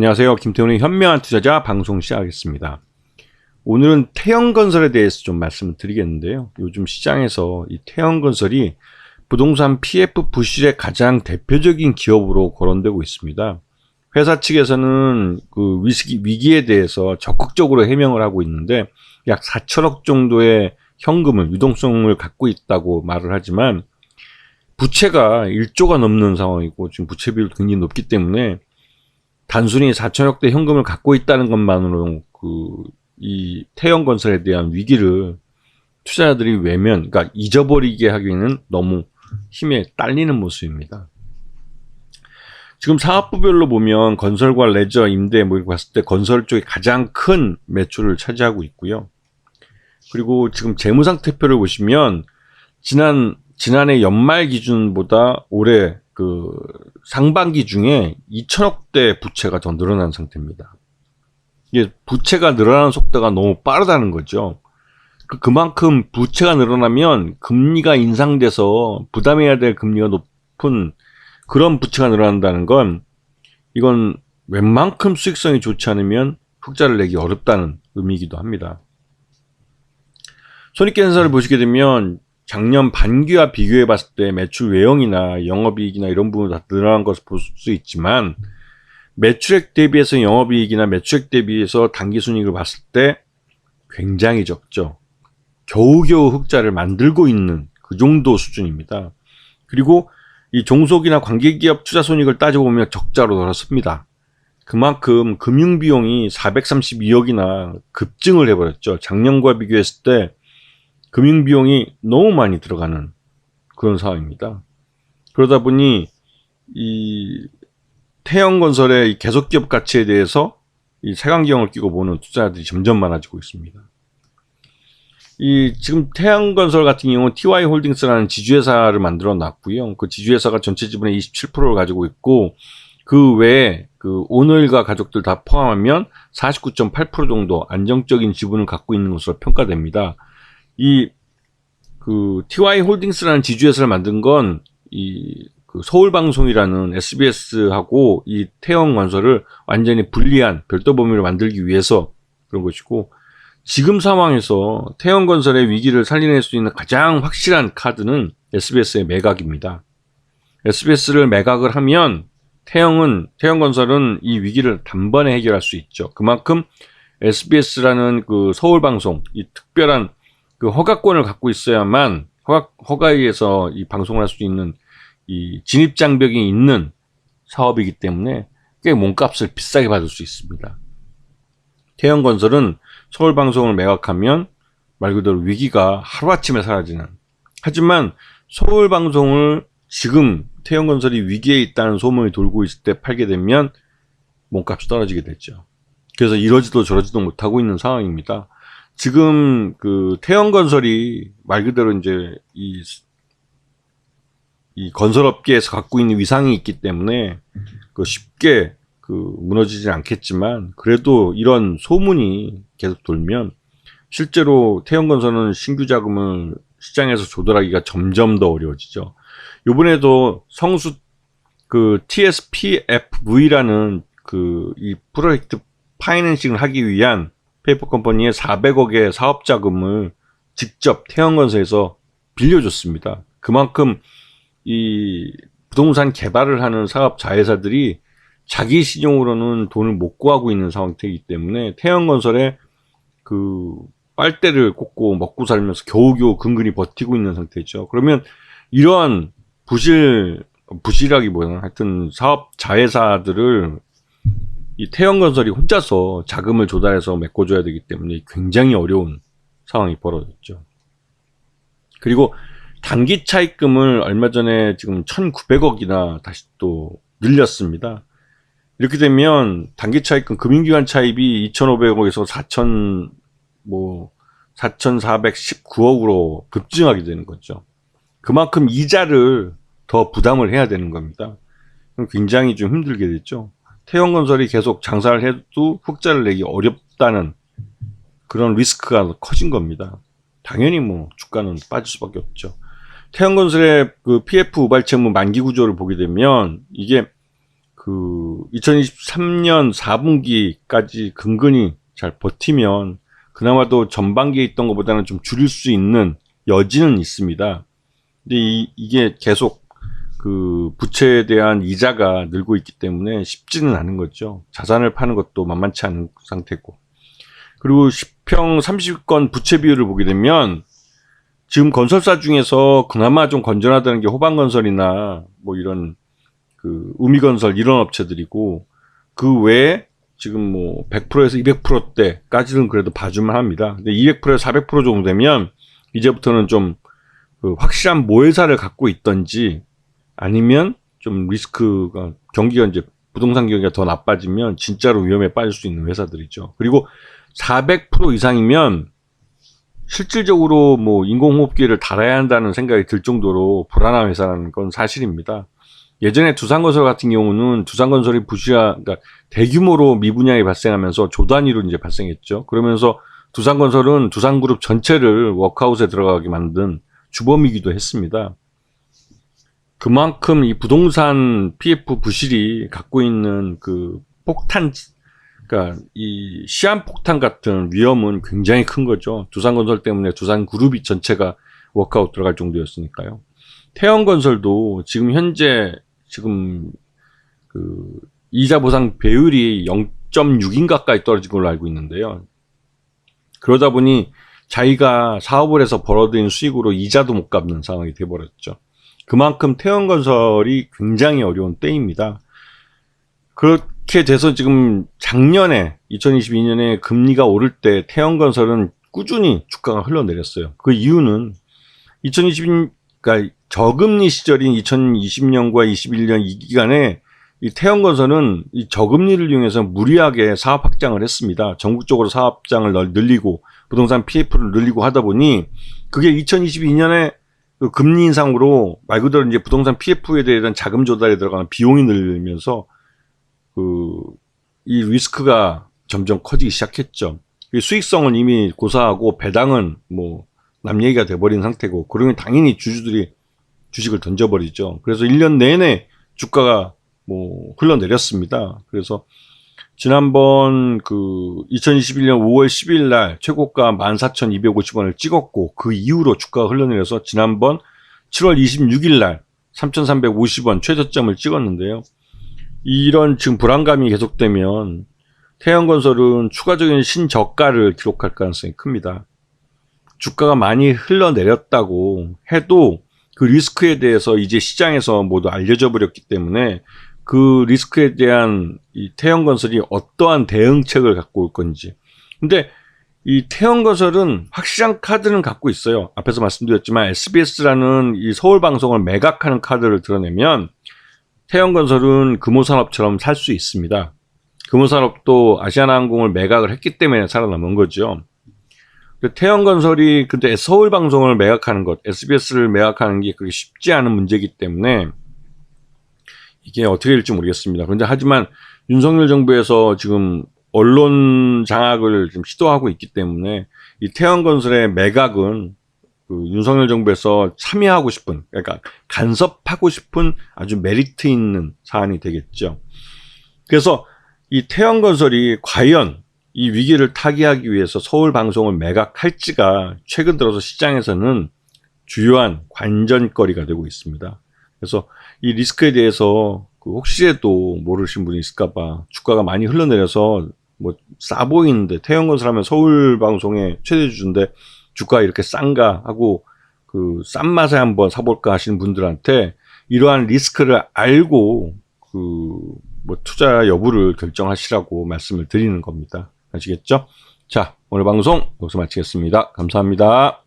안녕하세요. 김태훈의 현명한 투자자 방송 시작하겠습니다. 오늘은 태영건설에 대해서 좀 말씀을 드리겠는데요. 요즘 시장에서 이 태영건설이 부동산 PF 부실의 가장 대표적인 기업으로 거론되고 있습니다. 회사 측에서는 그 위기에 대해서 적극적으로 해명을 하고 있는데 약 4천억 정도의 현금을, 유동성을 갖고 있다고 말을 하지만 부채가 1조가 넘는 상황이고 지금 부채 비율도 굉장히 높기 때문에 단순히 4천억대 현금을 갖고 있다는 것만으로 이 태영건설에 대한 위기를 투자자들이 그러니까 잊어버리게 하기에는 너무 힘에 딸리는 모습입니다. 지금 사업부별로 보면 건설과 레저, 임대 뭐 이렇게 봤을 때 건설 쪽이 가장 큰 매출을 차지하고 있고요. 그리고 지금 재무상태표를 보시면 지난해 연말 기준보다 올해 그 상반기 중에 2천억대 부채가 더 늘어난 상태입니다. 이게 부채가 늘어나는 속도가 너무 빠르다는 거죠. 그만큼 부채가 늘어나면 금리가 인상돼서 부담해야 될 금리가 높은 그런 부채가 늘어난다는 건 이건 웬만큼 수익성이 좋지 않으면 흑자를 내기 어렵다는 의미이기도 합니다. 손익계산서를 보시게 되면 작년 반기와 비교해 봤을 때 매출 외형이나 영업이익이나 이런 부분 다 늘어난 것을 볼 수 있지만 매출액 대비해서 영업이익이나 매출액 대비해서 당기순이익을 봤을 때 굉장히 적죠. 겨우겨우 흑자를 만들고 있는 그 정도 수준입니다. 그리고 이 종속이나 관계기업 투자손익을 따져보면 적자로 돌아섭니다. 그만큼 금융비용이 432억이나 급증을 해버렸죠. 작년과 비교했을 때 금융비용이 너무 많이 들어가는 그런 상황입니다. 그러다 보니 이 태영건설의 이 계속기업 가치에 대해서 이 색안경을 끼고 보는 투자자들이 점점 많아지고 있습니다. 지금 태영건설 같은 경우는 TY홀딩스라는 지주회사를 만들어 놨고요. 그 지주회사가 전체 지분의 27%를 가지고 있고 그 외에 그 오너일가 가족들 다 포함하면 49.8% 정도 안정적인 지분을 갖고 있는 것으로 평가됩니다. TY홀딩스라는 지주회사를 만든 건 그 서울방송이라는 SBS하고 이 태영건설을 완전히 분리한 별도 범위를 만들기 위해서 그런 것이고, 지금 상황에서 태영건설의 위기를 살려낼 수 있는 가장 확실한 카드는 SBS의 매각입니다. SBS를 매각을 하면 태영건설은 이 위기를 단번에 해결할 수 있죠. 그만큼 SBS라는 그 서울방송, 이 특별한 그 허가권을 갖고 있어야만 허가에 의해서 이 방송을 할 수 있는 이 진입장벽이 있는 사업이기 때문에 꽤 몸값을 비싸게 받을 수 있습니다. 태영건설은 서울방송을 매각하면 말 그대로 위기가 하루아침에 사라지는, 하지만 서울방송을 지금 태영건설이 위기에 있다는 소문이 돌고 있을 때 팔게 되면 몸값이 떨어지게 되죠. 그래서 이러지도 저러지도 못하고 있는 상황입니다. 지금 그 태영건설이 말 그대로 이제 이 건설업계에서 갖고 있는 위상이 있기 때문에 쉽게 무너지진 않겠지만, 그래도 이런 소문이 계속 돌면 실제로 태영건설은 신규 자금을 시장에서 조달하기가 점점 더 어려워지죠. 이번에도 성수 TSPFV라는 이 프로젝트 파이낸싱을 하기 위한 페이퍼 컴퍼니의 400억의 사업 자금을 직접 태영건설에서 빌려줬습니다. 그만큼 이 부동산 개발을 하는 사업 자회사들이 자기 신용으로는 돈을 못 구하고 있는 상태이기 때문에 태영건설에 빨대를 꽂고 먹고 살면서 겨우겨우 근근히 버티고 있는 상태죠. 그러면 이러한 부실하기보다는 하여튼 사업 자회사들을 이 태영건설이 혼자서 자금을 조달해서 메꿔줘야 되기 때문에 굉장히 어려운 상황이 벌어졌죠. 그리고 단기 차입금을 얼마 전에 지금 1,900억이나 다시 또 늘렸습니다. 이렇게 되면 단기 차입금, 금융기관 차입이 2,500억에서 4,419억으로 급증하게 되는 거죠. 그만큼 이자를 더 부담을 해야 되는 겁니다. 굉장히 좀 힘들게 됐죠. 태영건설이 계속 장사를 해도 흑자를 내기 어렵다는 그런 리스크가 커진 겁니다. 당연히 주가는 빠질 수밖에 없죠. 태영건설의 그 PF 우발채무 만기 구조를 보게 되면 이게 그 2023년 4분기까지 근근히 잘 버티면 그나마도 전반기에 있던 것보다는 좀 줄일 수 있는 여지는 있습니다. 근데 이게 계속 그 부채에 대한 이자가 늘고 있기 때문에 쉽지는 않은 거죠. 자산을 파는 것도 만만치 않은 상태고. 그리고 10평 30건 부채 비율을 보게 되면 지금 건설사 중에서 그나마 좀 건전하다는 게 호반건설이나 뭐 이런 그 우미건설 이런 업체들이고, 그 외에 지금 뭐 100%에서 200%대까지는 그래도 봐주만 합니다. 근데 200%에서 400% 정도 되면 이제부터는 좀 그 확실한 모회사를 갖고 있던지, 아니면 좀 리스크가, 경기가 이제 부동산 경기가 더 나빠지면 진짜로 위험에 빠질 수 있는 회사들이죠. 그리고 400% 이상이면 실질적으로 뭐 인공호흡기를 달아야 한다는 생각이 들 정도로 불안한 회사라는 건 사실입니다. 예전에 두산건설 같은 경우는 두산건설이 그러니까 대규모로 미분양이 발생하면서 조 단위로 이제 발생했죠. 그러면서 두산건설은 두산그룹 전체를 워크아웃에 들어가게 만든 주범이기도 했습니다. 그만큼 이 부동산 PF 부실이 갖고 있는 그 폭탄, 그러니까 이 시한폭탄 같은 위험은 굉장히 큰 거죠. 두산건설 때문에 두산그룹이 전체가 워크아웃 들어갈 정도였으니까요. 태영건설도 지금 현재 그 이자 보상 배율이 0.6인 가까이 떨어진 걸로 알고 있는데요. 그러다 보니 자기가 사업을 해서 벌어들인 수익으로 이자도 못 갚는 상황이 돼버렸죠. 그만큼 태영건설이 굉장히 어려운 때입니다. 그렇게 돼서 지금 작년에 2022년에 금리가 오를 때 태영건설은 꾸준히 주가가 흘러내렸어요. 그 이유는 그러니까 저금리 시절인 2020년과 21년 이 기간에 이 태영건설은 이 저금리를 이용해서 무리하게 사업 확장을 했습니다. 전국적으로 사업 확장을 늘리고 부동산 PF를 늘리고 하다 보니 그게 2022년에 그 금리 인상으로 말 그대로 이제 부동산 PF에 대한 자금 조달에 들어가는 비용이 늘면서 이 리스크가 점점 커지기 시작했죠. 수익성은 이미 고사하고 배당은 뭐 남 얘기가 돼버린 상태고, 그러면 당연히 주주들이 주식을 던져버리죠. 그래서 1년 내내 주가가 뭐 흘러내렸습니다. 그래서 지난번 그 2021년 5월 10일 날 최고가 14,250원을 찍었고, 그 이후로 주가가 흘러내려서 지난번 7월 26일 날 3,350원 최저점을 찍었는데요. 이런 지금 불안감이 계속되면 태영건설은 추가적인 신저가를 기록할 가능성이 큽니다. 주가가 많이 흘러내렸다고 해도 그 리스크에 대해서 이제 시장에서 모두 알려져 버렸기 때문에 그 리스크에 대한 이 태영건설이 어떠한 대응책을 갖고 올 건지. 근데 이 태영건설은 확실한 카드는 갖고 있어요. 앞에서 말씀드렸지만 SBS라는 이 서울방송을 매각하는 카드를 드러내면 태영건설은 금호산업처럼 살 수 있습니다. 금호산업도 아시아나항공을 매각을 했기 때문에 살아남은 거죠. 태영건설이 근데 서울방송을 매각하는 것, SBS를 매각하는 게 그렇게 쉽지 않은 문제이기 때문에 이게 어떻게 될지 모르겠습니다. 그런데 하지만 윤석열 정부에서 지금 언론 장악을 좀 시도하고 있기 때문에 이 태영건설의 매각은 그 윤석열 정부에서 참여하고 싶은, 그러니까 간섭하고 싶은 아주 메리트 있는 사안이 되겠죠. 그래서 이 태영건설이 과연 이 위기를 타개하기 위해서 서울방송을 매각할지가 최근 들어서 시장에서는 주요한 관전거리가 되고 있습니다. 그래서 이 리스크에 대해서 혹시라도 모르신 분이 있을까봐 주가가 많이 흘러내려서 뭐 싸 보이는데, 태영건설 하면 서울방송의 최대 주주인데 주가가 이렇게 싼가 하고 그 싼 맛에 한번 사볼까 하시는 분들한테 이러한 리스크를 알고 뭐 투자 여부를 결정하시라고 말씀을 드리는 겁니다. 아시겠죠? 자, 오늘 방송 여기서 마치겠습니다. 감사합니다.